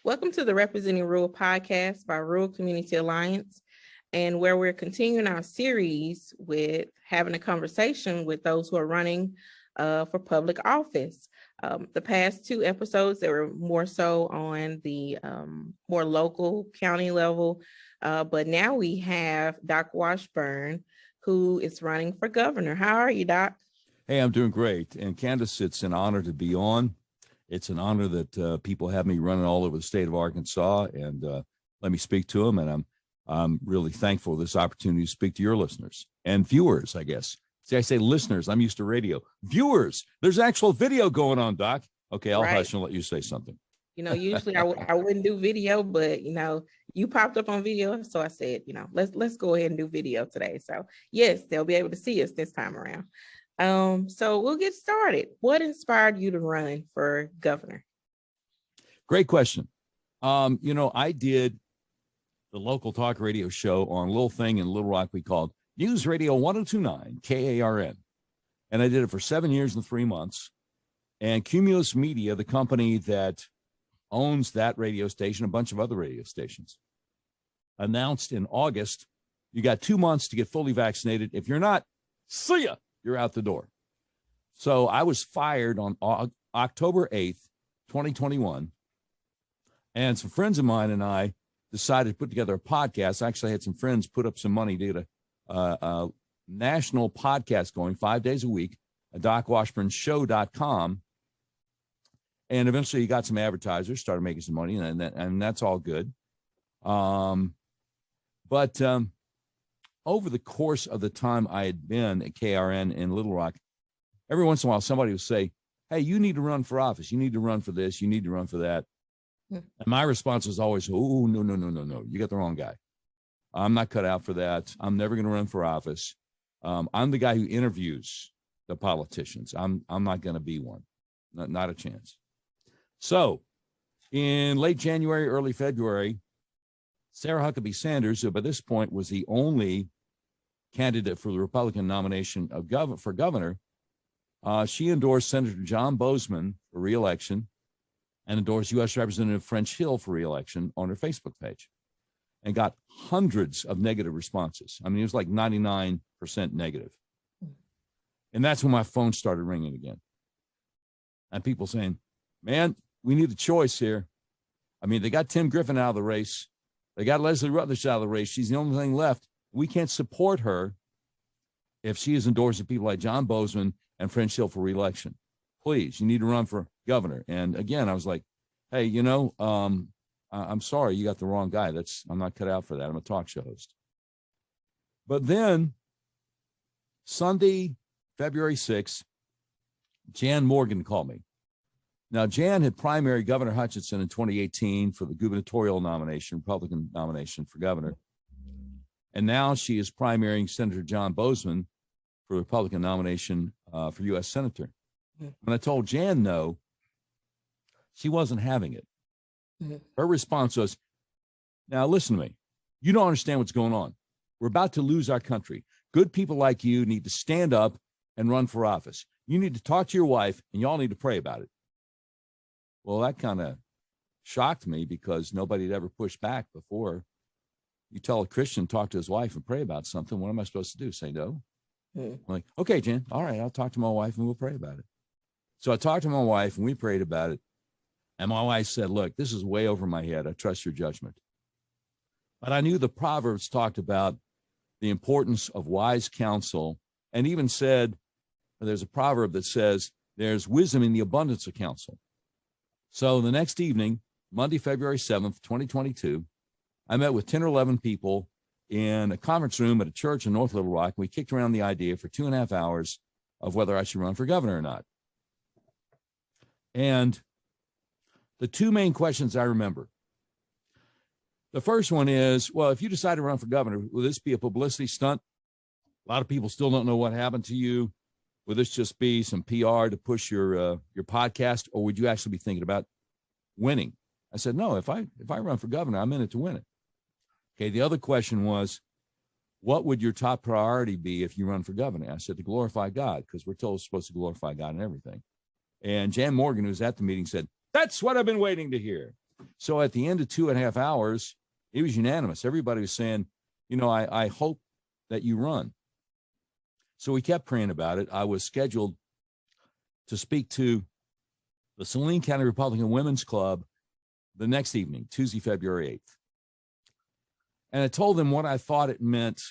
Welcome to the Representing Rural podcast by Rural Community Alliance, and where we're continuing our series with having a conversation with those who are running for public office. The past two episodes, they were more so on the more local county level, but now we have Doc Washburn, who is running for governor. How are you, Doc? Hey, I'm doing great. And Candace, it's an honor to be on. It's an honor that people have me running all over the state of Arkansas, and let me speak to them. And I'm really thankful for this opportunity to speak to your listeners and viewers, I guess. See, I say listeners. I'm used to radio. Viewers, there's actual video going on, Doc. Okay, I'll hush and let you say something. You know, usually I wouldn't do video, but, you know, you popped up on video. So I said, you know, let's go ahead and do video today. So, yes, they'll be able to see us this time around. So we'll get started. What inspired you to run for governor? Great question. I did the local talk radio show on a little thing in Little Rock we called News Radio 1029 KARN. And I did it for 7 years and 3 months. And Cumulus Media, the company that owns that radio station, a bunch of other radio stations, announced in August, you got 2 months to get fully vaccinated. If you're not, see ya. You're out the door. So I was fired on October 8th, 2021. And some friends of mine and I decided to put together a podcast. I actually had some friends put up some money to get a national podcast going 5 days a week at docwashburnshow.com. And eventually he got some advertisers, started making some money, and that's all good. But over the course of the time I had been at KRN in Little Rock, every once in a while somebody would say, hey, you need to run for office. You need to run for this. You need to run for that. And my response was always, oh, no. You got the wrong guy. I'm not cut out for that. I'm never going to run for office. I'm the guy who interviews the politicians. I'm not going to be one. Not a chance. So in late January, early February, Sarah Huckabee Sanders, who by this point was the only candidate for the Republican nomination for governor, she endorsed Senator John Boozman for re-election and endorsed U.S. Representative French Hill for re-election on her Facebook page and got hundreds of negative responses. I mean, it was like 99% negative. And that's when my phone started ringing again. And people saying, man, we need a choice here. I mean, they got Tim Griffin out of the race. They got Leslie Rutledge out of the race. She's the only thing left. We can't support her if she is endorsing people like John Boozman and French Hill for re-election. Please, you need to run for governor. And again, I was like, hey, I'm sorry, you got the wrong guy. I'm not cut out for that. I'm a talk show host. But then Sunday, February 6th, Jan Morgan called me. Now, Jan had primaried Governor Hutchinson in 2018 for the gubernatorial nomination, Republican nomination for governor. And now she is primarying Senator John Boozman for the Republican nomination for U.S. Senator. When I told Jan no, she wasn't having it. Her response was, now listen to me. You don't understand what's going on. We're about to lose our country. Good people like you need to stand up and run for office. You need to talk to your wife, and y'all need to pray about it. Well, that kind of shocked me because nobody had ever pushed back before. You tell a Christian, talk to his wife and pray about something. What am I supposed to do? Say no? I'm like, okay, Jen, all right, I'll talk to my wife and we'll pray about it. So I talked to my wife and we prayed about it. And my wife said, look, this is way over my head. I trust your judgment. But I knew the Proverbs talked about the importance of wise counsel and even said, there's a proverb that says, there's wisdom in the abundance of counsel. So the next evening, Monday, February 7th, 2022, I met with 10 or 11 people in a conference room at a church in North Little Rock. We kicked around the idea for 2.5 hours of whether I should run for governor or not. And the two main questions I remember. The first one is, well, if you decide to run for governor, will this be a publicity stunt? A lot of people still don't know what happened to you. Will this just be some PR to push your podcast, or would you actually be thinking about winning? I said, no, if I run for governor, I'm in it to win it. Okay, the other question was, what would your top priority be if you run for governor? I said, to glorify God, because we're told we're supposed to glorify God in everything. And Jan Morgan, who was at the meeting, said, that's what I've been waiting to hear. So at the end of 2.5 hours, it was unanimous. Everybody was saying, I hope that you run. So we kept praying about it. I was scheduled to speak to the Saline County Republican Women's Club the next evening, Tuesday, February 8th. And I told them what I thought it meant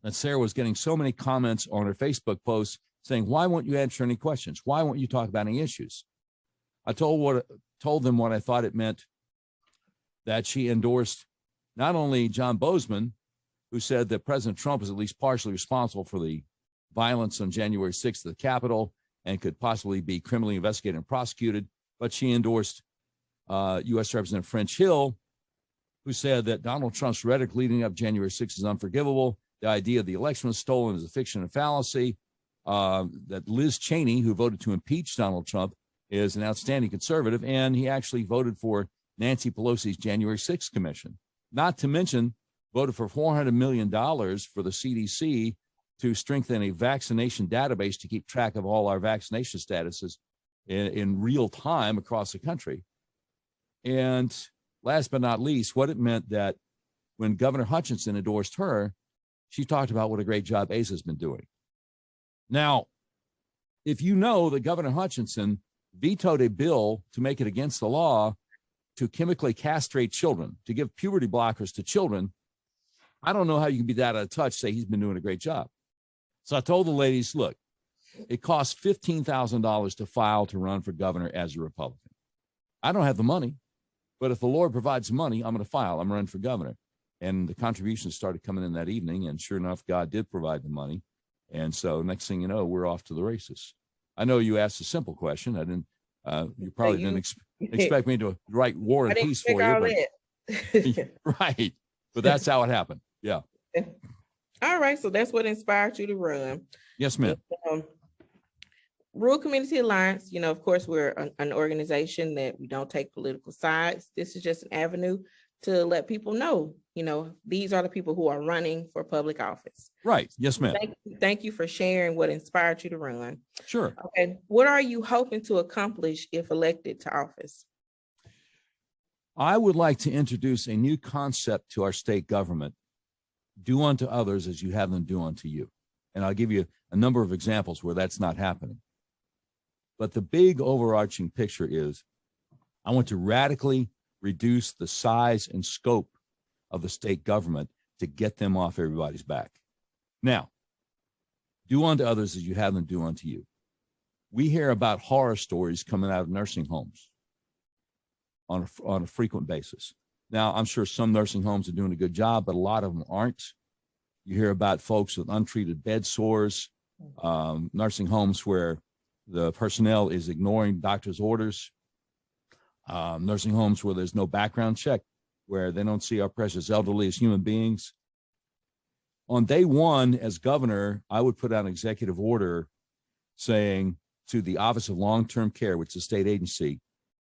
that Sarah was getting so many comments on her Facebook posts saying, why won't you answer any questions? Why won't you talk about any issues? I told them what I thought it meant that she endorsed not only John Bozeman, who said that President Trump is at least partially responsible for the violence on January 6th at the Capitol and could possibly be criminally investigated and prosecuted, but she endorsed U.S. Representative French Hill, who said that Donald Trump's rhetoric leading up January 6th is unforgivable. The idea the election was stolen is a fiction and fallacy. That Liz Cheney, who voted to impeach Donald Trump, is an outstanding conservative, and he actually voted for Nancy Pelosi's January 6th commission. Not to mention, voted for $400 million for the CDC to strengthen a vaccination database to keep track of all our vaccination statuses in real time across the country. And last but not least, what it meant that when Governor Hutchinson endorsed her, she talked about what a great job Asa has been doing. Now, if you know that Governor Hutchinson vetoed a bill to make it against the law to chemically castrate children, to give puberty blockers to children, I don't know how you can be that out of touch, say he's been doing a great job. So I told the ladies, look, it costs $15,000 to file to run for governor as a Republican. I don't have the money, but if the Lord provides money, I'm going to file. I'm running for governor. And the contributions started coming in that evening, and sure enough, God did provide the money. And so next thing you know, we're off to the races. I know you asked a simple question. I didn't, you probably didn't expect me to write War and Peace for you. But, right. But that's how it happened. Yeah. All right. So that's what inspired you to run. Yes, ma'am. Rural Community Alliance, of course, we're an organization that we don't take political sides. This is just an avenue to let people know, these are the people who are running for public office. Right. Yes, ma'am. Thank you for sharing what inspired you to run. Sure. Okay. What are you hoping to accomplish if elected to office? I would like to introduce a new concept to our state government. Do unto others as you have them do unto you. And I'll give you a number of examples where that's not happening. But the big overarching picture is I want to radically reduce the size and scope of the state government to get them off everybody's back. Now, do unto others as you have them do unto you. We hear about horror stories coming out of nursing homes on a frequent basis. Now, I'm sure some nursing homes are doing a good job, but a lot of them aren't. You hear about folks with untreated bed sores, nursing homes where the personnel is ignoring doctor's orders, nursing homes where there's no background check, where they don't see our precious elderly as human beings. On day one, as governor, I would put out an executive order saying to the Office of Long-Term Care, which is a state agency,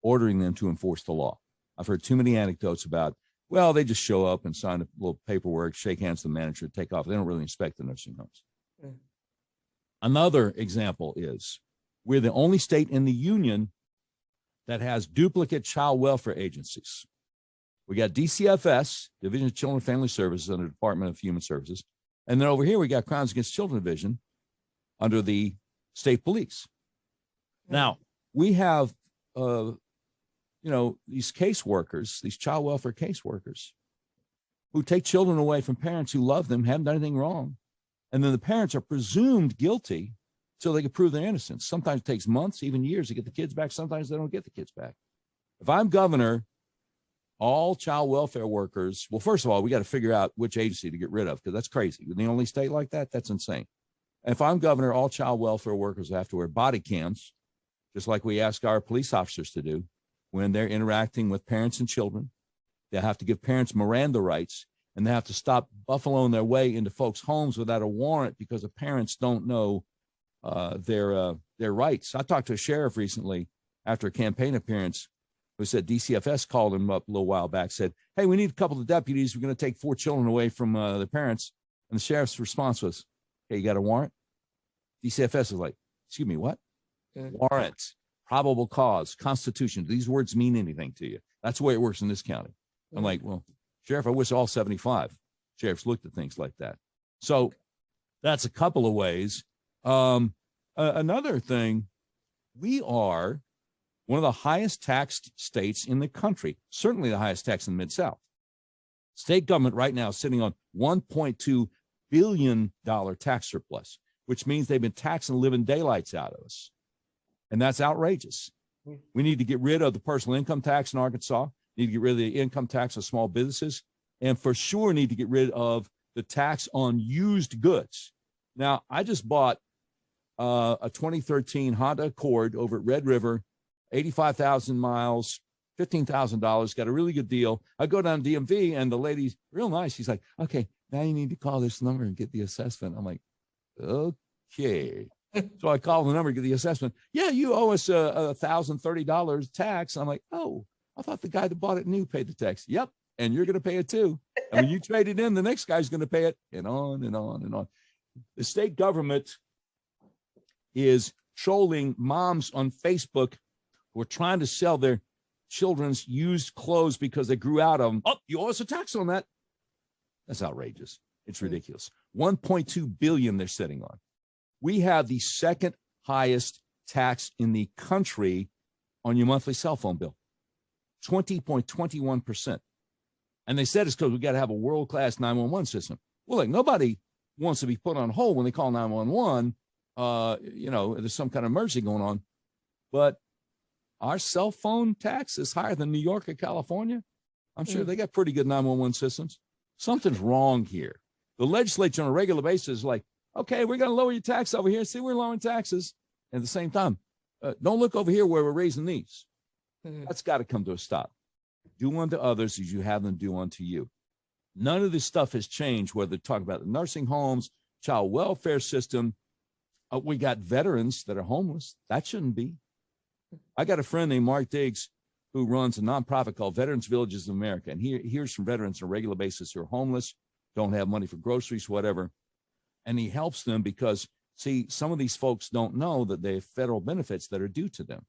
ordering them to enforce the law. I've heard too many anecdotes about, well, they just show up and sign a little paperwork, shake hands with the manager, take off. They don't really inspect the nursing homes. Another example is we're the only state in the union that has duplicate child welfare agencies. We got DCFS, Division of Children and Family Services, under the Department of Human Services. And then over here, we got Crimes Against Children Division under the state police. Now, we have, these caseworkers, these child welfare caseworkers who take children away from parents who love them, haven't done anything wrong. And then the parents are presumed guilty so they can prove their innocence. Sometimes it takes months, even years to get the kids back. Sometimes they don't get the kids back. If I'm governor, all child welfare workers, well, first of all, we got to figure out which agency to get rid of, because that's crazy. We're the only state like that. That's insane. And if I'm governor, all child welfare workers have to wear body cams, just like we ask our police officers to do when they're interacting with parents and children. They have to give parents Miranda rights, and they have to stop buffaloing their way into folks' homes without a warrant because the parents don't know their rights. I talked to a sheriff recently after a campaign appearance who said DCFS called him up a little while back, said, hey, we need a couple of deputies. We're going to take 4 children away from their parents. And the sheriff's response was, hey, you got a warrant? DCFS is like, excuse me, what? Warrant. probable cause, constitution. Do these words mean anything to you? That's the way it works in this county. I'm like, well, Sheriff, I wish all 75 sheriffs looked at things like that. So that's a couple of ways. Another thing, we are one of the highest taxed states in the country, certainly the highest tax in the Mid-South. State government right now is sitting on $1.2 billion tax surplus, which means they've been taxing the living daylights out of us. And that's outrageous. We need to get rid of the personal income tax in Arkansas, need to get rid of the income tax of small businesses, and for sure need to get rid of the tax on used goods. Now, I just bought a 2013 Honda Accord over at Red River, 85,000 miles, $15,000, got a really good deal. I go down to DMV and the lady's real nice. She's like, okay, now you need to call this number and get the assessment. I'm like, okay. So I call the number, get the assessment. Yeah, you owe us $1,030 tax. I'm like, oh, I thought the guy that bought it new paid the tax. Yep. And you're going to pay it too. And when you trade it in, the next guy's going to pay it, and on and on and on. The state government is trolling moms on Facebook who are trying to sell their children's used clothes because they grew out of them. Oh, you owe us a tax on that. That's outrageous. It's ridiculous. 1.2 billion they're sitting on. We have the second highest tax in the country on your monthly cell phone bill, 20.21%. And they said it's because we got to have a world-class 911 system. Well, like, nobody wants to be put on hold when they call 911. There's some kind of emergency going on. But our cell phone tax is higher than New York or California. I'm sure they got pretty good 911 systems. Something's wrong here. The legislature on a regular basis is like, okay, we're going to lower your tax over here. See, we're lowering taxes. And at the same time, don't look over here where we're raising these. That's got to come to a stop. Do unto others as you have them do unto you. None of this stuff has changed, whether talk about the nursing homes, child welfare system. We got veterans that are homeless. That shouldn't be. I got a friend named Mark Diggs who runs a nonprofit called Veterans Villages of America. And he hears from veterans on a regular basis who are homeless, don't have money for groceries, whatever. And he helps them because, see, some of these folks don't know that they have federal benefits that are due to them.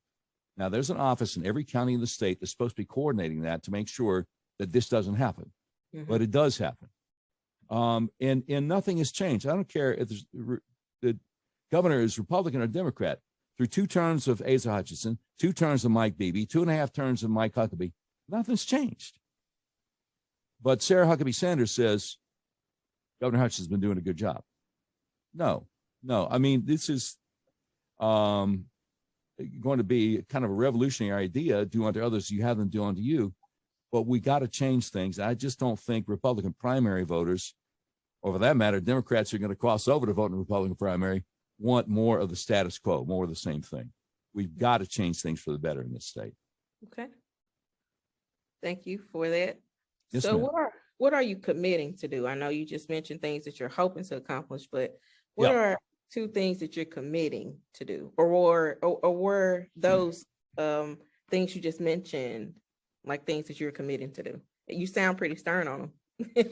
Now, there's an office in every county in the state that's supposed to be coordinating that to make sure that this doesn't happen. But it does happen. And nothing has changed. I don't care if the governor is Republican or Democrat. Through 2 terms of Asa Hutchinson, 2 terms of Mike Beebe, 2.5 terms of Mike Huckabee, nothing's changed. But Sarah Huckabee Sanders says Governor Hutchinson's been doing a good job. No. I mean, this is going to be kind of a revolutionary idea. Do unto others, you have them do unto you. But we got to change things. I just don't think Republican primary voters, or for that matter, Democrats are going to cross over to vote in the Republican primary, want more of the status quo, more of the same thing. We've got to change things for the better in this state. Okay. Thank you for that. Yes, so ma'am. what are you committing to do? I know you just mentioned things that you're hoping to accomplish, but what are 2 things that you're committing to do? Or were those things you just mentioned like things that you're committing to do? You sound pretty stern on them.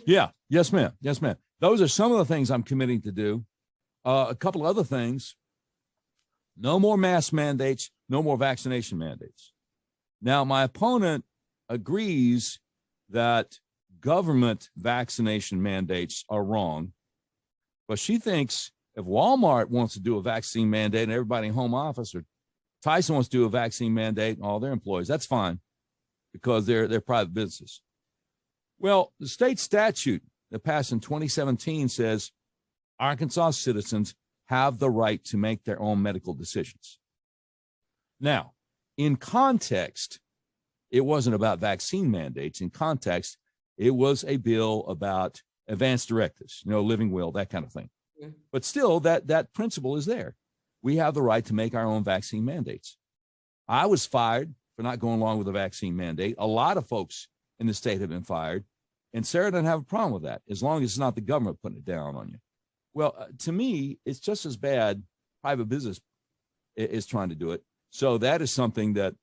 Yeah. Yes, ma'am. Those are some of the things I'm committing to do. A couple other things: no more mask mandates, no more vaccination mandates. Now, my opponent agrees that government vaccination mandates are wrong, but she thinks if Walmart wants to do a vaccine mandate and everybody in home office, or Tyson wants to do a vaccine mandate and all their employees, that's fine because they're private businesses. Well, the state statute that passed in 2017 says Arkansas citizens have the right to make their own medical decisions. Now, in context, it wasn't about vaccine mandates. In context, it was a bill about advanced directives, living will, that kind of thing. But still, that principle is there. We have the right to make our own vaccine mandates. I was fired for not going along with the vaccine mandate. A lot of folks in the state have been fired, and Sarah doesn't have a problem with that, as long as it's not the government putting it down on you. Well, to me, it's just as bad private business is trying to do it. So that is something that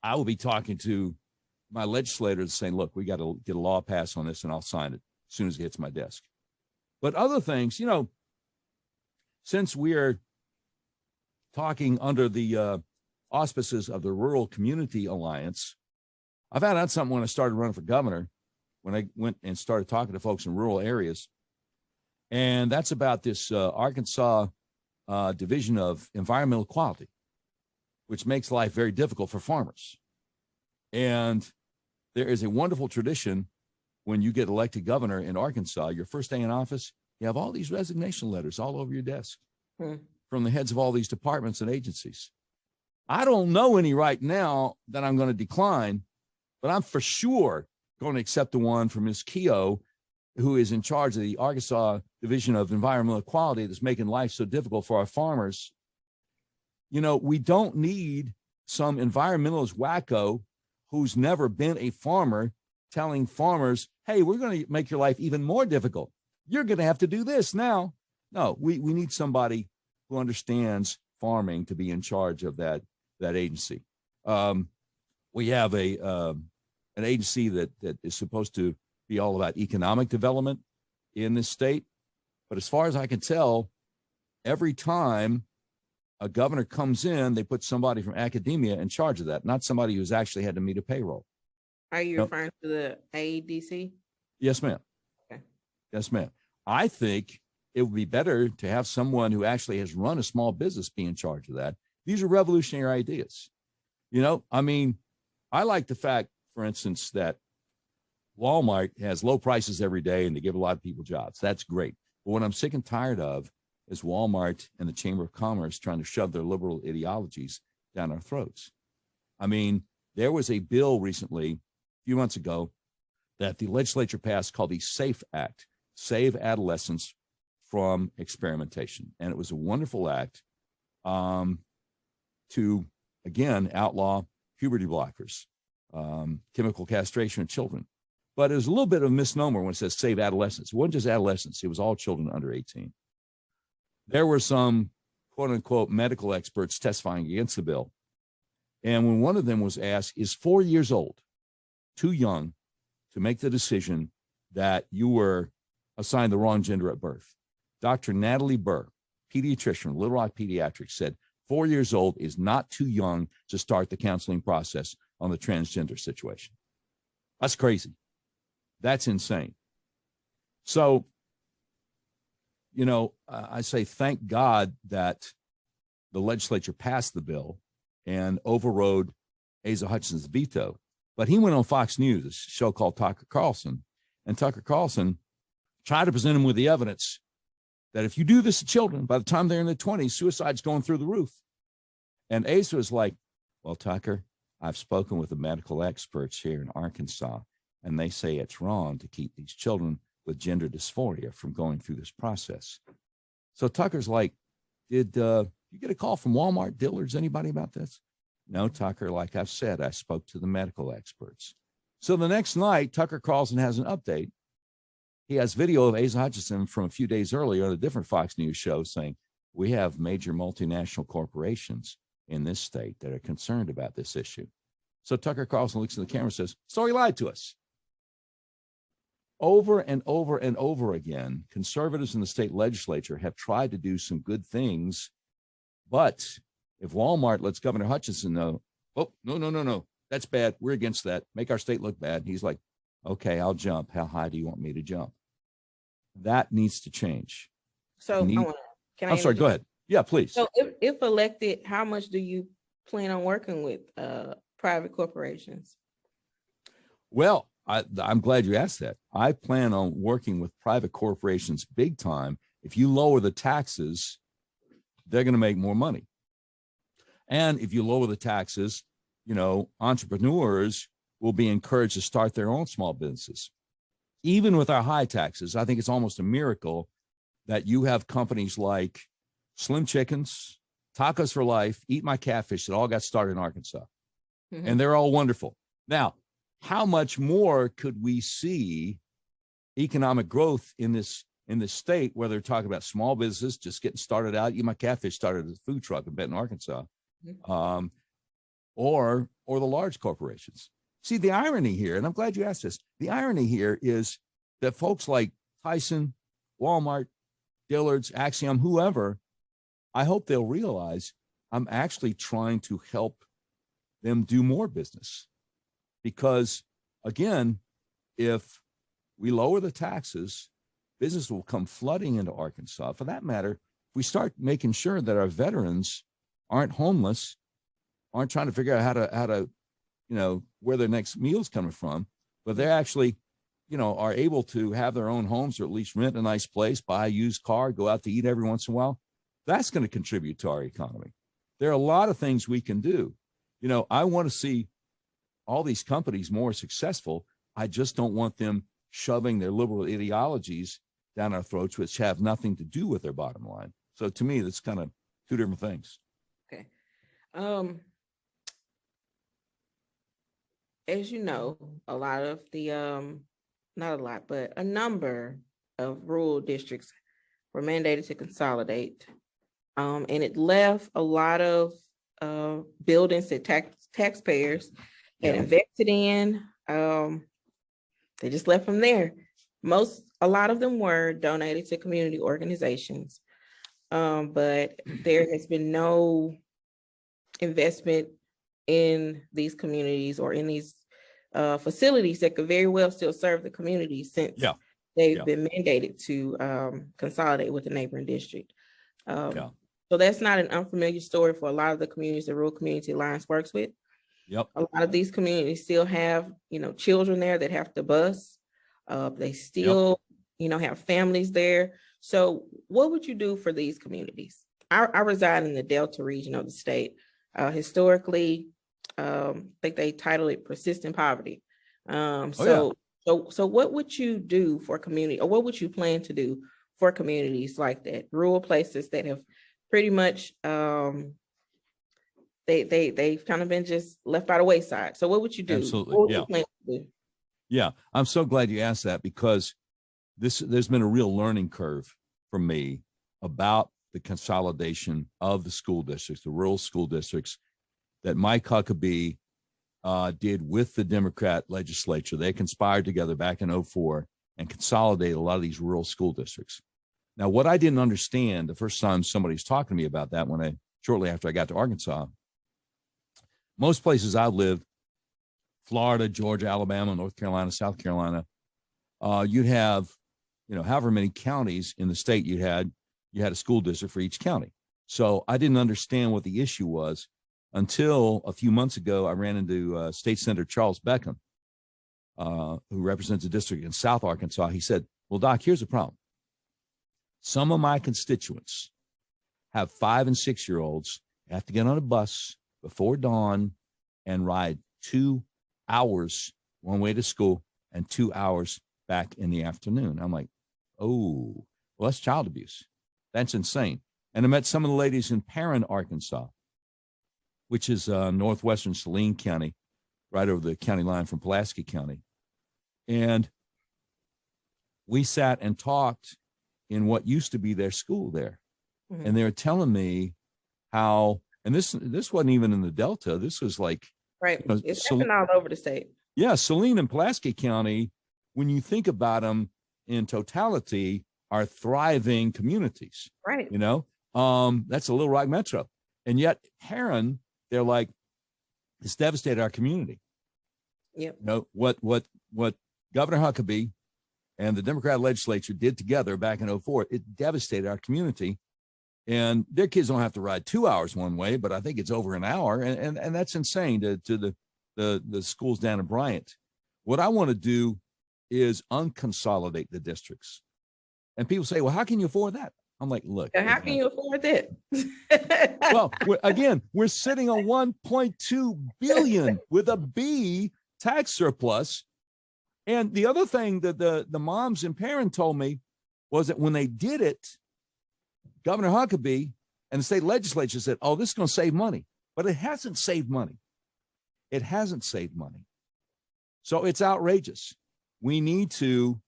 I will be talking to my legislators saying, look, we got to get a law passed on this, and I'll sign it as soon as it hits my desk. But other things, since we are talking under the auspices of the Rural Community Alliance, I found out something when I started running for governor, when I went and started talking to folks in rural areas. And that's about this Arkansas Division of Environmental Quality, which makes life very difficult for farmers. And there is a wonderful tradition when you get elected governor in Arkansas, your first day in office, you have all these resignation letters all over your desk from the heads of all these departments and agencies. I don't know any right now that I'm going to decline, but I'm for sure going to accept the one from Ms. Keogh, who is in charge of the Arkansas Division of Environmental Quality that's making life so difficult for our farmers. You know, we don't need some environmentalist wacko who's never been a farmer telling farmers, hey, we're going to make your life even more difficult. You're going to have to do this now. No, we need somebody who understands farming to be in charge of that agency. We have an agency that is supposed to be all about economic development in this state. But as far as I can tell, every time a governor comes in, they put somebody from academia in charge of that, not somebody who's actually had to meet a payroll. Are you referring to the AEDC? Yes, ma'am. Okay. Yes, ma'am. I think it would be better to have someone who actually has run a small business be in charge of that. These are revolutionary ideas. You know, I mean, I like the fact, for instance, that Walmart has low prices every day and they give a lot of people jobs. That's great. But what I'm sick and tired of is Walmart and the Chamber of Commerce trying to shove their liberal ideologies down our throats. I mean, there was a bill recently, a few months ago, that the legislature passed called the SAFE Act, Save Adolescents from Experimentation. And it was a wonderful act to, again, outlaw puberty blockers, chemical castration of children. But it was a little bit of a misnomer when it says save adolescents. It wasn't just adolescents. It was all children under 18. There were some, quote unquote, medical experts testifying against the bill. And when one of them was asked, is 4 years old too young to make the decision that you were assigned the wrong gender at birth? Dr. Natalie Burr, pediatrician, Little Rock Pediatrics, said 4 years old is not too young to start the counseling process on the transgender situation. That's crazy. That's insane. So, you know, I say thank God that the legislature passed the bill and overrode Asa Hutchinson's veto. But he went on Fox News, a show called Tucker Carlson, and Tucker Carlson tried to present him with the evidence that if you do this to children, by the time they're in their 20s, suicide's going through the roof. And Asa was like, well, Tucker, I've spoken with the medical experts here in Arkansas, and they say it's wrong to keep these children with gender dysphoria from going through this process. So Tucker's like, did you get a call from Walmart, Dillard's, anybody about this? No, Tucker, like I've said, I spoke to the medical experts. So the next night, Tucker Carlson has an update. He has video of Asa Hutchinson from a few days earlier on a different Fox News show saying, we have major multinational corporations in this state that are concerned about this issue. So Tucker Carlson looks in the camera and says, so he lied to us. Over and over and over again, conservatives in the state legislature have tried to do some good things, but if Walmart lets Governor Hutchinson know, oh, no, that's bad, we're against that, make our state look bad, he's like, okay, I'll jump. How high do you want me to jump? That needs to change. So I'm sorry, go ahead. Yeah, please. So if elected, how much do you plan on working with private corporations? Well, I'm glad you asked that. I plan on working with private corporations big time. If you lower the taxes, they're going to make more money. And if you lower the taxes, you know, entrepreneurs will be encouraged to start their own small businesses. Even with our high taxes, I think it's almost a miracle that you have companies like Slim Chickens, Tacos for Life, Eat My Catfish that all got started in Arkansas. Mm-hmm. And they're all wonderful. Now, how much more could we see economic growth in this state where they're talking about small business just getting started out? Eat My Catfish started as a food truck in Benton, Arkansas, or the large corporations. See, the irony here, and I'm glad you asked this, the irony here is that folks like Tyson, Walmart, Dillard's, Axiom, whoever, I hope they'll realize I'm actually trying to help them do more business. Because again, if we lower the taxes, business will come flooding into Arkansas. For that matter, if we start making sure that our veterans aren't homeless, aren't trying to figure out how to, where their next meal's coming from, but they're actually, are able to have their own homes or at least rent a nice place, buy a used car, go out to eat every once in a while. That's going to contribute to our economy. There are a lot of things we can do. I want to see all these companies more successful. I just don't want them shoving their liberal ideologies down our throats, which have nothing to do with their bottom line. So to me, that's kind of two different things. Okay. As you know, a lot of the, not a lot, but a number of rural districts were mandated to consolidate. And it left a lot of buildings that taxpayers had invested in. They just left them there. A lot of them were donated to community organizations, but there has been no investment in these communities or in these facilities that could very well still serve the community since they've been mandated to consolidate with the neighboring district. So that's not an unfamiliar story for a lot of the communities that Rural Community Alliance works with. A lot of these communities still have, children there that have to bus. They still, have families there. So what would you do for these communities? I reside in the Delta region of the state. Historically, I think they titled it persistent poverty. So what would you do for community, or what would you plan to do for communities like that, rural places that have pretty much they've kind of been just left by the wayside? So what would you do? Absolutely. What would you plan to do? Yeah, I'm so glad you asked that, because there's been a real learning curve for me about the consolidation of the school districts, the rural school districts that Mike Huckabee did with the Democrat legislature. They conspired together back in 2004 and consolidated a lot of these rural school districts. Now, what I didn't understand the first time somebody was talking to me about that, shortly after I got to Arkansas, most places I lived, Florida, Georgia, Alabama, North Carolina, South Carolina, you'd have, however many counties in the state you had a school district for each county. So I didn't understand what the issue was until a few months ago. I ran into State Senator Charles Beckham, who represents a district in South Arkansas. He said, well, Doc, here's the problem. Some of my constituents have 5 and 6 year olds have to get on a bus before dawn and ride 2 hours one way to school and 2 hours back in the afternoon. I'm like, oh, well, that's child abuse. That's insane. And I met some of the ladies in Perrin, Arkansas, which is northwestern Saline County, right over the county line from Pulaski County. And we sat and talked in what used to be their school there. Mm-hmm. And they were telling me how, and this wasn't even in the Delta. This was like, right. It's happening all over the state. Yeah. Saline and Pulaski County, when you think about them in totality, are thriving communities. Right. That's a Little Rock Metro. And yet Perrin, they're like, it's devastated our community. Yep. What Governor Huckabee and the Democrat legislature did together back in 2004, it devastated our community. And their kids don't have to ride 2 hours one way, but I think it's over an hour. And that's insane to the schools down in Bryant. What I want to do is unconsolidate the districts. And people say, well, how can you afford that? I'm like, look. How can you afford that? Well, we're sitting on $1.2 billion with a B tax surplus. And the other thing that the moms and parents told me was that when they did it, Governor Huckabee and the state legislature said, oh, this is going to save money. But it hasn't saved money. It hasn't saved money. So it's outrageous. We need to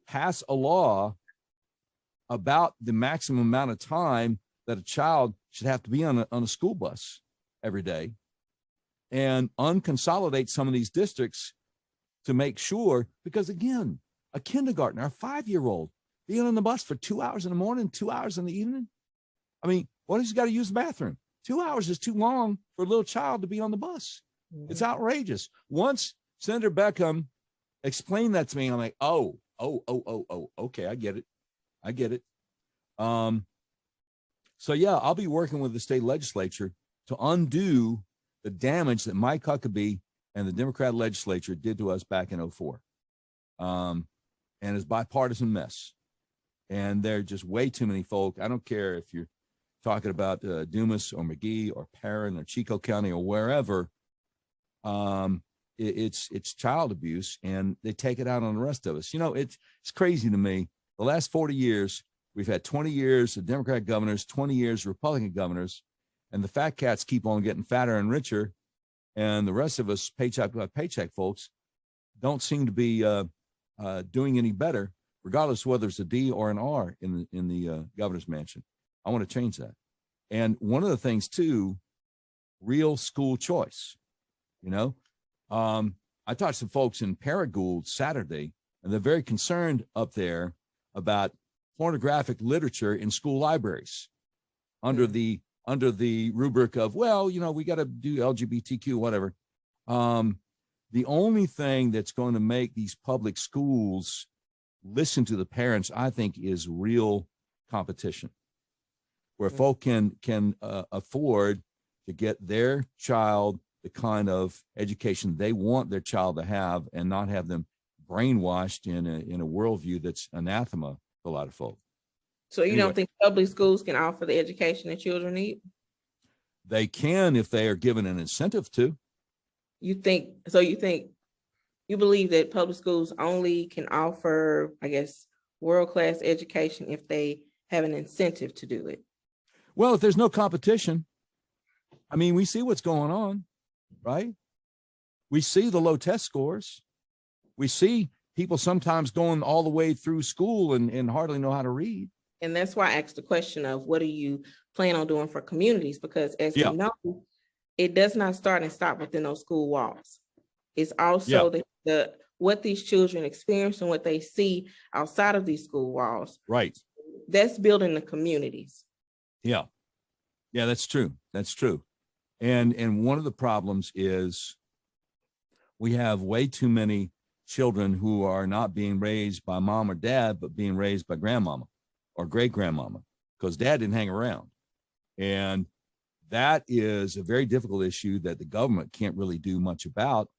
pass a law about the maximum amount of time that a child should have to be on a school bus every day and unconsolidate some of these districts to make sure, because again, a kindergartner, a 5-year-old being on the bus for 2 hours in the morning, 2 hours in the evening. I mean, what has he got to use the bathroom? 2 hours is too long for a little child to be on the bus. It's outrageous. Once Senator Beckham explained that to me, I'm like, oh, okay, I get it. So yeah, I'll be working with the state legislature to undo the damage that Mike Huckabee and the Democrat legislature did to us back in 2004. And it's bipartisan mess. And there are just way too many folk. I don't care if you're talking about Dumas or McGee or Perrin or Chico County or wherever. It's child abuse, and they take it out on the rest of us. You know, it's crazy to me. The last 40 years, we've had 20 years of Democrat governors, 20 years of Republican governors, and the fat cats keep on getting fatter and richer. And the rest of us, paycheck by paycheck folks, don't seem to be doing any better, regardless of whether it's a D or an R in the governor's mansion. I want to change that. And one of the things too, real school choice. You know, I talked to some folks in Paragould Saturday, and they're very concerned up there about pornographic literature in school libraries under the rubric of, well, you know, we got to do LGBTQ, whatever. The only thing that's going to make these public schools listen to the parents, I think, is real competition, where folk can afford to get their child the kind of education they want their child to have, and not have them brainwashed in a worldview that's anathema to a lot of folk. So you don't think public schools can offer the education that children need? They can if they are given an incentive to. You believe that public schools only can offer, I guess, world-class education if they have an incentive to do it? Well, if there's no competition, I mean, we see what's going on, right? We see the low test scores. We see people sometimes going all the way through school and hardly know how to read. And that's why I asked the question of, what do you plan on doing for communities? Because as we know, it does not start and stop within those school walls. It's also the what these children experience and what they see outside of these school walls. Right. That's building the communities. Yeah. Yeah, that's true. That's true. And one of the problems is we have way too many children who are not being raised by mom or dad, but being raised by grandmama or great grandmama, because dad didn't hang around. And that is a very difficult issue that the government can't really do much about,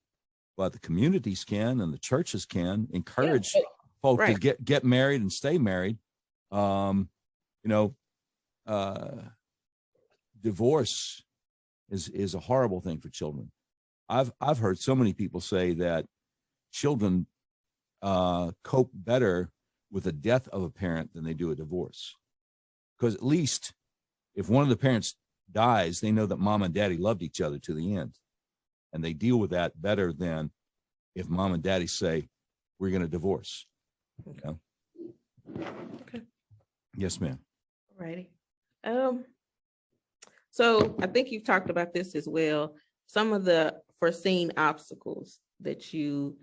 but the communities can, and the churches can encourage folks to get married and stay married. Divorce is a horrible thing for children. I've heard so many people say that children cope better with the death of a parent than they do a divorce, because at least if one of the parents dies, they know that mom and daddy loved each other to the end, and they deal with that better than if mom and daddy say, we're going to divorce. Okay. Okay. Yes, ma'am. All righty. So I think you've talked about this as well. Some of the foreseen obstacles that you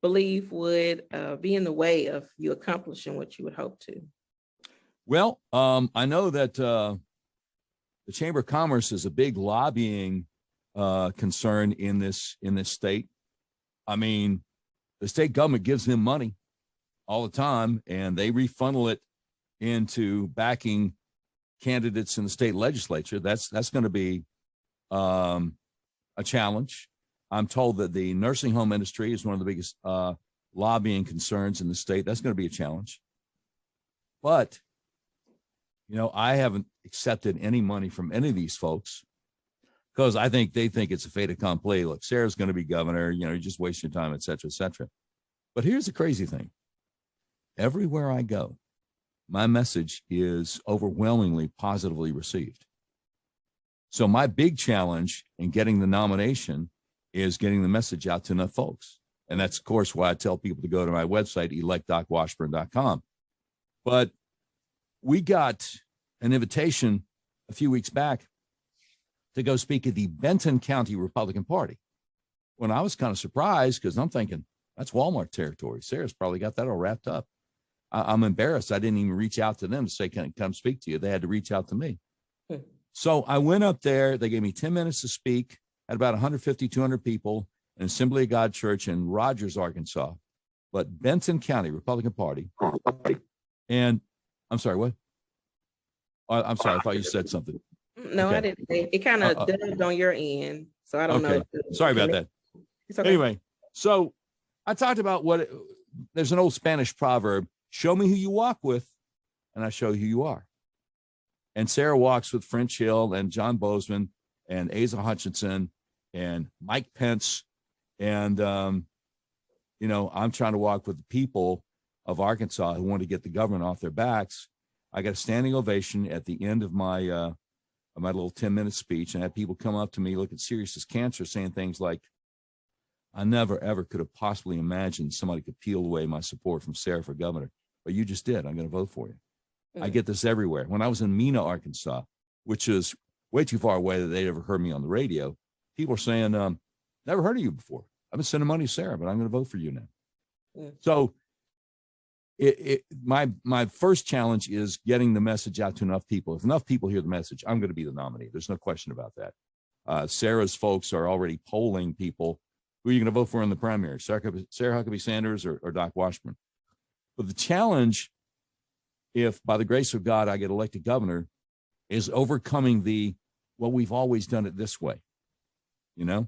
believe would be in the way of you accomplishing what you would hope to. Well, I know that the Chamber of Commerce is a big lobbying concern in this state. I mean, the state government gives them money all the time, and they refunnel it into backing candidates in the state legislature. That's going to be a challenge. I'm told that the nursing home industry is one of the biggest lobbying concerns in the state. That's going to be a challenge. But, you know, I haven't accepted any money from any of these folks because I think they think it's a fait accompli. Look, Sarah's going to be governor, you know, you're just wasting your time, et cetera, et cetera. But here's the crazy thing. Everywhere I go, my message is overwhelmingly positively received. So my big challenge in getting the nomination is getting the message out to enough folks. And that's, of course, why I tell people to go to my website, electdocwashburn.com. But we got an invitation a few weeks back to go speak at the Benton County Republican Party. When I was kind of surprised, because I'm thinking, that's Walmart territory. Sarah's probably got that all wrapped up. I'm embarrassed. I didn't even reach out to them to say, can I come speak to you? They had to reach out to me. So I went up there. They gave me 10 minutes to speak at about 150, 200 people in Assembly of God Church in Rogers, Arkansas, but Benton County, Republican Party. And I'm sorry, what? I'm sorry. I thought you said something. No, okay. I didn't. It kind of dubbed on your end. So I don't know. Sorry about that. It's okay. Anyway, so I talked about there's an old Spanish proverb, show me who you walk with, and I show you who you are. And Sarah walks with French Hill and John Bozeman and Asa Hutchinson and Mike Pence. And, you know, I'm trying to walk with the people of Arkansas who want to get the government off their backs. I got a standing ovation at the end of my little 10-minute speech, and I had people come up to me looking serious as cancer, saying things like, I never, ever could have possibly imagined somebody could peel away my support from Sarah for governor, but you just did. I'm going to vote for you. I get this everywhere. When I was in Mena, Arkansas, which is way too far away that they'd ever heard me on the radio, people are saying, never heard of you before. I've been sending money to Sarah, but I'm going to vote for you now. So my first challenge is getting the message out to enough people. If enough people hear the message, I'm going to be the nominee. There's no question about that. Sarah's folks are already polling people. Who are you going to vote for in the primary? Sarah Huckabee Sanders or Doc Washburn? But the challenge, if by the grace of God I get elected governor, is overcoming we've always done it this way. You know,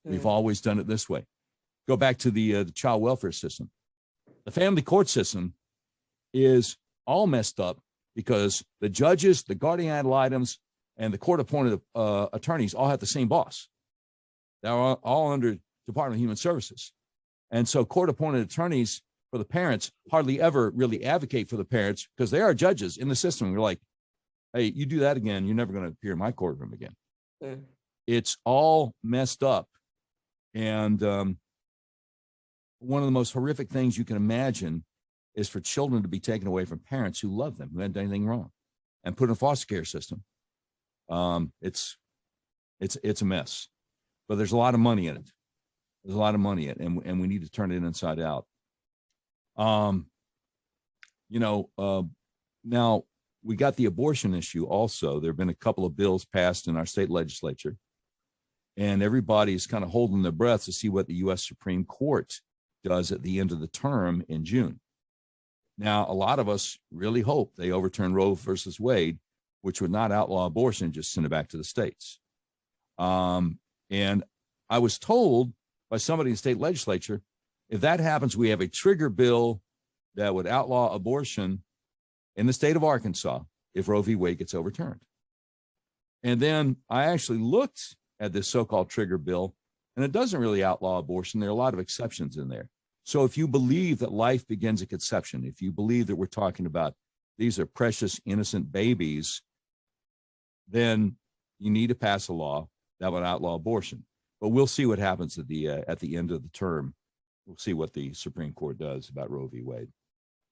we've always done it this way. Go back to the child welfare system. The family court system is all messed up because the judges, the guardian ad litems, and the court-appointed attorneys all have the same boss. They're all under Department of Human Services. And so court-appointed attorneys for the parents hardly ever really advocate for the parents because they are judges in the system. We're like, hey, you do that again, you're never going to appear in my courtroom again. It's all messed up. And one of the most horrific things you can imagine is for children to be taken away from parents who love them, who hadn't done anything wrong, and put in a foster care system. It's a mess, but there's a lot of money in it. There's a lot of money in it, and we need to turn it inside out. Now we got the abortion issue also. There have been a couple of bills passed in our state legislature, and everybody is kind of holding their breath to see what the U.S. Supreme Court does at the end of the term in June. Now, a lot of us really hope they overturn Roe versus Wade, which would not outlaw abortion, just send it back to the states. And I was told by somebody in the state legislature, if that happens, we have a trigger bill that would outlaw abortion in the state of Arkansas if Roe v. Wade gets overturned. And then I actually looked at this so-called trigger bill, and it doesn't really outlaw abortion. There are a lot of exceptions in there. So if you believe that life begins at conception, if you believe that we're talking about these are precious, innocent babies, then you need to pass a law that would outlaw abortion. But we'll see what happens at the end of the term. We'll see what the Supreme Court does about Roe v. Wade.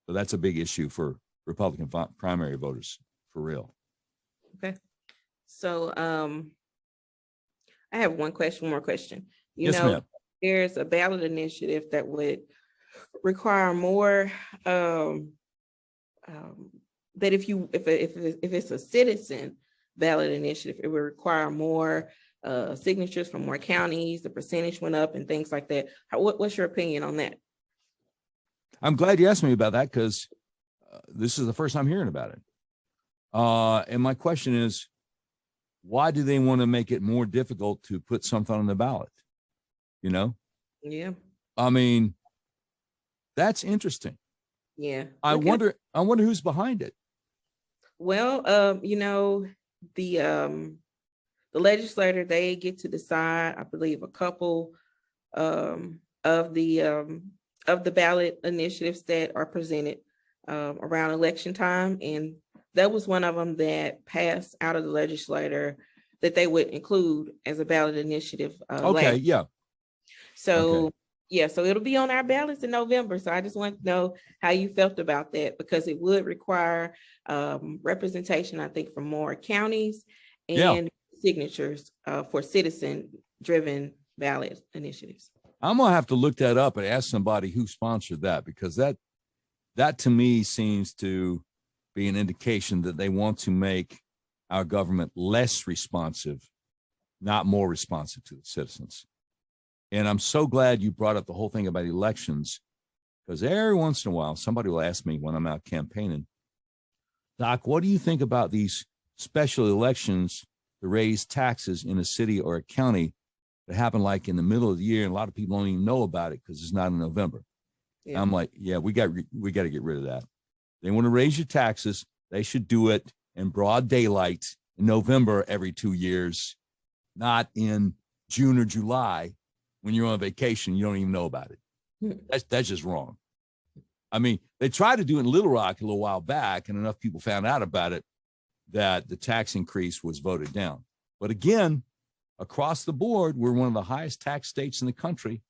So that's a big issue for Republican primary voters, for real. Okay. So I have one more question. Yes, ma'am. There's a ballot initiative that would require more that if it's a citizen ballot initiative, it would require more signatures from more counties. The percentage went up and things like that. What's your opinion on that? I'm glad you asked me about that because this is the first time hearing about it. And my question is, why do they want to make it more difficult to put something on the ballot? You know? Yeah. I mean, that's interesting. Yeah. I wonder who's behind it. Well, the legislator, they get to decide, I believe, a couple of the ballot initiatives that are presented around election time, and that was one of them that passed out of the legislature that they would include as a ballot initiative. Okay, yeah. So, okay. Yeah, so it'll be on our ballots in November. So I just want to know how you felt about that, because it would require representation, I think, from more counties and signatures for citizen-driven ballot initiatives. I'm gonna have to look that up and ask somebody who sponsored that, because that to me seems to be an indication that they want to make our government less responsive, not more responsive to the citizens. And I'm so glad you brought up the whole thing about elections, because every once in a while, somebody will ask me when I'm out campaigning, Doc, what do you think about these special elections to raise taxes in a city or a county that happen like in the middle of the year, and a lot of people don't even know about it because it's not in November? Yeah. I'm like, yeah, we got to get rid of that. They want to raise your taxes. They should do it in broad daylight in November every 2 years, not in June or July when you're on vacation. You don't even know about it. That's just wrong. I mean, they tried to do it in Little Rock a little while back, and enough people found out about it that the tax increase was voted down. But again, across the board, we're one of the highest tax states in the country.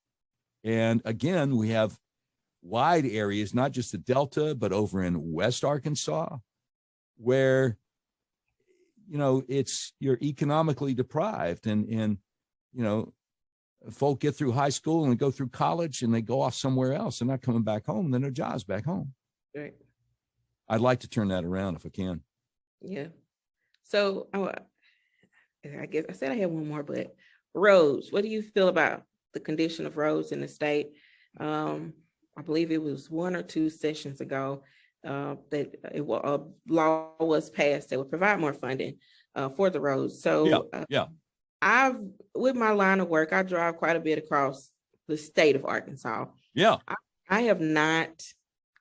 And again, we have wide areas, not just the Delta, but over in West Arkansas, where, you know, you're economically deprived, and folk get through high school and they go through college and they go off somewhere else. They're not coming back home. Then their jobs back home. Right. I'd like to turn that around if I can. Yeah. So I guess I said I had one more, but roads. What do you feel about the condition of roads in the state? I believe it was 1 or 2 sessions ago that a law was passed that would provide more funding for the roads. So with my line of work, I drive quite a bit across the state of Arkansas. Yeah. I have not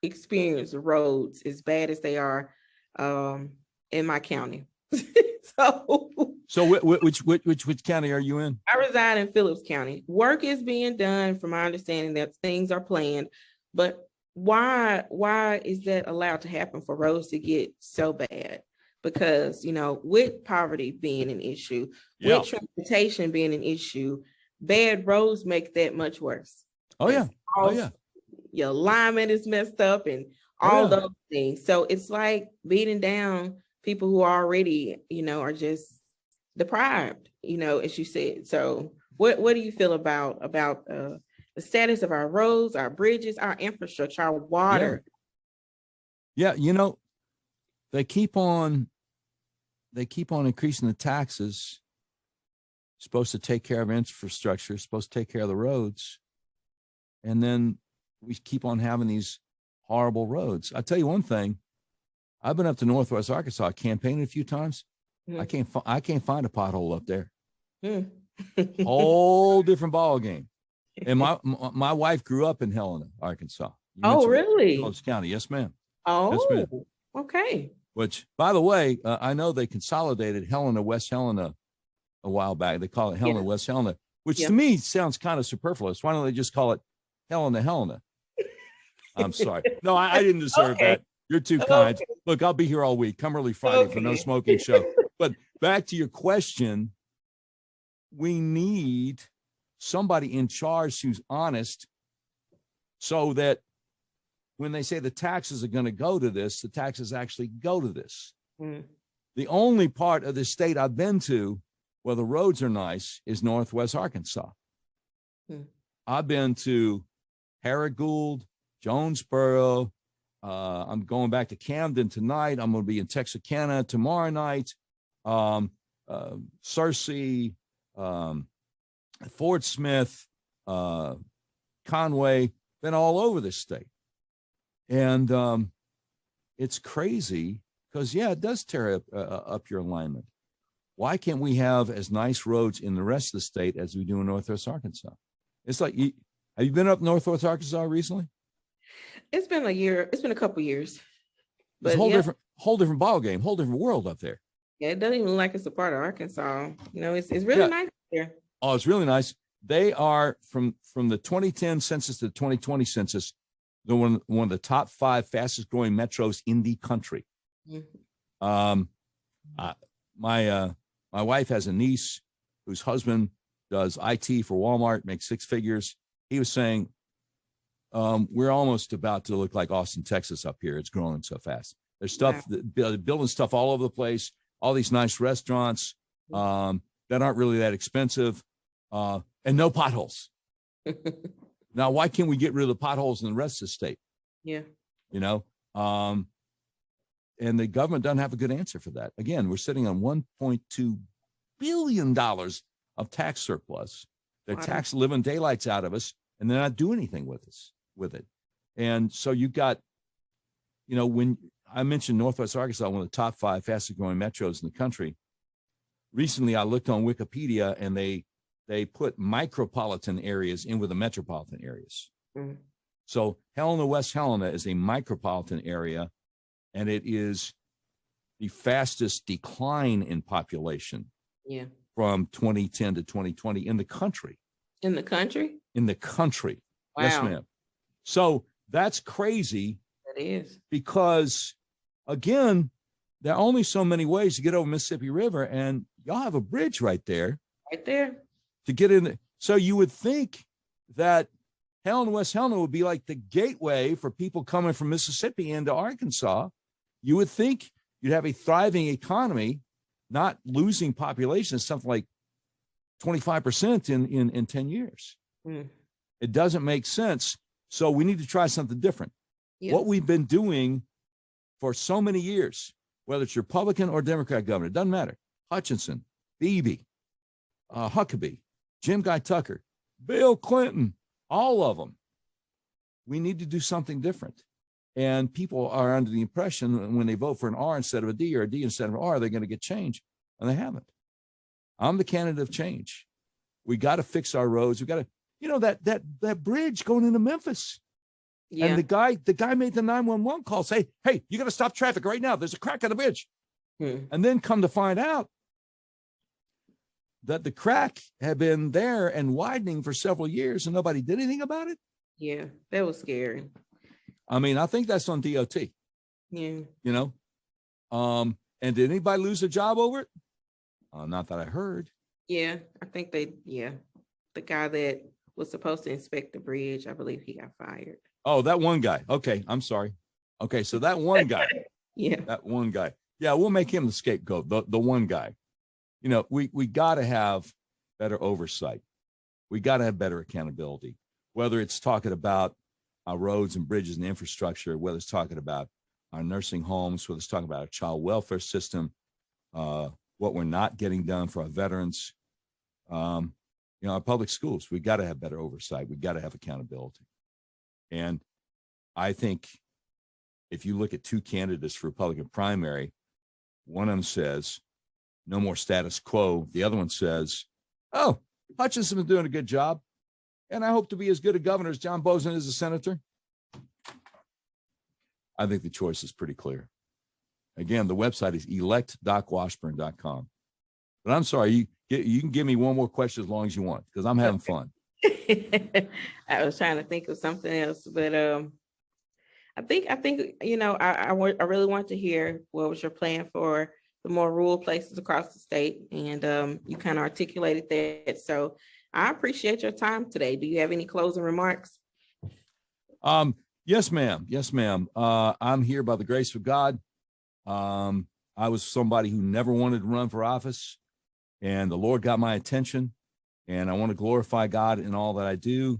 experienced roads as bad as they are in my county. So which county are you in? I reside in Phillips County. Work is being done, from my understanding, that things are planned, but why is that allowed to happen for roads to get so bad? Because, with poverty being an issue, with transportation being an issue, bad roads make that much worse. Your alignment is messed up and all those things. So it's like beating down people who already, are just deprived, as you said. So what do you feel about the status of our roads, our bridges, our infrastructure, our water? Yeah, they keep on increasing the taxes, supposed to take care of infrastructure, supposed to take care of the roads. And then we keep on having these horrible roads. I'll tell you one thing. I've been up to Northwest Arkansas campaigning a few times. I can't find a pothole up there. Whole different ball game. And my wife grew up in Helena, Arkansas. Oh, really? Phillips County. Yes, ma'am. Oh, yes, ma'am. Okay. Which, by the way, I know they consolidated Helena, West Helena a while back. They call it Helena, West Helena, which to me sounds kind of superfluous. Why don't they just call it Helena? I'm sorry. No, I didn't deserve that. You're too kind. Look, I'll be here all week. Come early Friday for no smoking show. But back to your question, we need somebody in charge who's honest, so that when they say the taxes are going to go to this, the taxes actually go to this. The only part of the state I've been to where the roads are nice is Northwest Arkansas. I've been to Paragould, Jonesboro. I'm going back to Camden tonight. I'm going to be in Texarkana tomorrow night. Searcy, Fort Smith, Conway, been all over the state. And it's crazy because, it does tear up your alignment. Why can't we have as nice roads in the rest of the state as we do in Northwest Arkansas? It's like, have you been up Northwest Arkansas recently? It's been a year. It's been a couple years. But it's a whole different ball game, whole different world up there. Yeah, it doesn't even look like it's a part of Arkansas. It's really nice there. Oh, it's really nice. They are from the 2010 census to the 2020 census, one of the top 5 fastest growing metros in the country. My wife has a niece whose husband does IT for Walmart, makes 6 figures. He was saying, we're almost about to look like Austin, Texas up here. It's growing so fast. There's stuff, building stuff all over the place, all these nice restaurants that aren't really that expensive, and no potholes. Now, why can't we get rid of the potholes in the rest of the state? Yeah. and the government doesn't have a good answer for that. Again, we're sitting on $1.2 billion of tax surplus. They're tax living daylights out of us, and they're not doing anything with it. And so you've got, when I mentioned Northwest Arkansas, one of the top 5 fastest growing metros in the country. Recently, I looked on Wikipedia, and they put micropolitan areas in with the metropolitan areas. Mm. So Helena, West Helena is a micropolitan area, and it is the fastest decline in population from 2010 to 2020 in the country. In the country? In the country. Wow. Yes, ma'am. So that's crazy. It is. Because, again, there are only so many ways to get over Mississippi River, and y'all have a bridge right there. Right there. To get in. So you would think that Helena, West Helena would be like the gateway for people coming from Mississippi into Arkansas. You would think you'd have a thriving economy, not losing population, something like 25% in 10 years. Mm. It doesn't make sense. So we need to try something different. Yep. What we've been doing for so many years, whether it's Republican or Democrat governor, it doesn't matter. Hutchinson, Beebe, Huckabee, Jim Guy Tucker, Bill Clinton, all of them. We need to do something different. And people are under the impression when they vote for an R instead of a D or a D instead of an R, they're going to get change. And they haven't. I'm the candidate of change. We got to fix our roads. We got to, that bridge going into Memphis. Yeah. And the guy made the 911 call, say, hey, you got to stop traffic right now. There's a crack on the bridge. And then come to find out that the crack had been there and widening for several years and nobody did anything about it. Yeah, that was scary. I mean, I think that's on DOT. Yeah. And did anybody lose their job over it? Not that I heard. Yeah, I think the guy that was supposed to inspect the bridge, I believe he got fired. Oh, that one guy. Okay, I'm sorry. Okay, so that one guy. Yeah. That one guy. Yeah, we'll make him the scapegoat, the one guy. We got to have better oversight. We got to have better accountability, whether it's talking about our roads and bridges and infrastructure, whether it's talking about our nursing homes, whether it's talking about our child welfare system, what we're not getting done for our veterans, our public schools. We got to have better oversight. We got to have accountability. And I think if you look at 2 candidates for Republican primary, one of them says, no more status quo. The other one says, oh, Hutchinson's doing a good job, and I hope to be as good a governor as John Bozen is a senator. I think the choice is pretty clear. Again, the website is elect.washburn.com. But I'm sorry, you can give me one more question as long as you want, because I'm having fun. I was trying to think of something else, but I think I really want to hear what was your plan for the more rural places across the state, and you kind of articulated that. So I appreciate your time today. Do you have any closing remarks? Yes, ma'am. Yes, ma'am. I'm here by the grace of God. I was somebody who never wanted to run for office, and the Lord got my attention, and I want to glorify God in all that I do.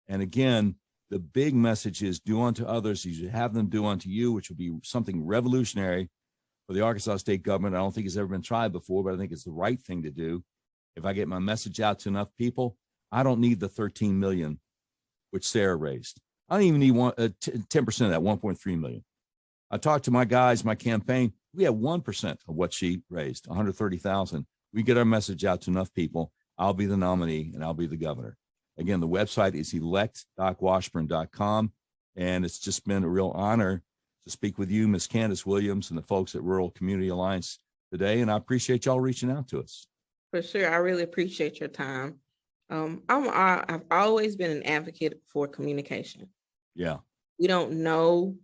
And again, the big message is do unto others as you have them do unto you, which will be something revolutionary for the Arkansas state government. I don't think it's ever been tried before, but I think it's the right thing to do. If I get my message out to enough people, I don't need the 13 million, which Sarah raised. I don't even need 10% of that, 1.3 million. I talked to my guys, my campaign. We have 1% of what she raised, 130,000. We get our message out to enough people. I'll be the nominee and I'll be the governor. Again, the website is elect.washburn.com. And it's just been a real honor to speak with you, Ms. Candace Williams, and the folks at Rural Community Alliance today. And I appreciate y'all reaching out to us. For sure. I really appreciate your time. I've always been an advocate for communication. Yeah. We don't know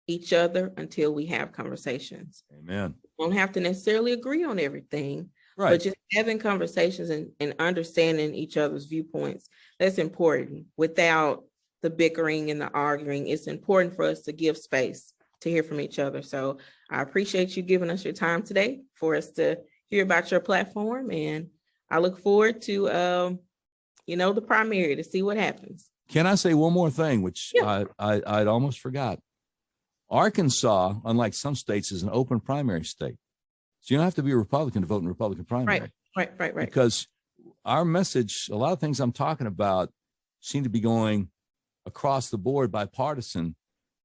each other until we have conversations. Amen. We don't have to necessarily agree on everything, right? But just having conversations and understanding each other's viewpoints, that's important. Without the bickering and the arguing, it's important for us to give space to hear from each other. So I appreciate you giving us your time today for us to hear about your platform. And I look forward to, the primary to see what happens. Can I say one more thing, which yeah. I'd almost forgot? Arkansas, unlike some states, is an open primary state. So you don't have to be a Republican to vote in a Republican primary. Right. Because our message, a lot of things I'm talking about seem to be going across the board bipartisan.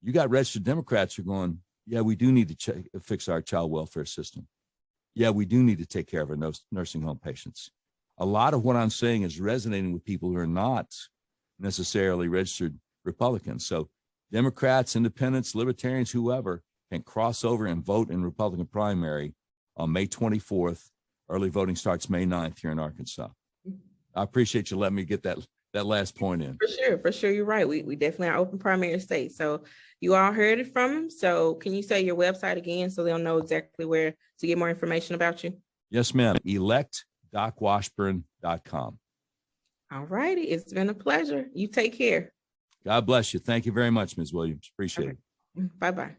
You got registered Democrats who are going, yeah, we do need to fix our child welfare system. Yeah, we do need to take care of our nursing home patients. A lot of what I'm saying is resonating with people who are not necessarily registered Republicans. So Democrats, independents, libertarians, whoever can cross over and vote in Republican primary on May 24th. Early voting starts May 9th here in Arkansas. I appreciate you letting me get that last point in. For sure. You're right. We definitely are open primary state. So you all heard it from him. So can you say your website again so they'll know exactly where to get more information about you? Yes, ma'am. electdocwashburn.com. All righty. It's been a pleasure. You take care. God bless you. Thank you very much, Ms. Williams. Appreciate it. Bye-bye.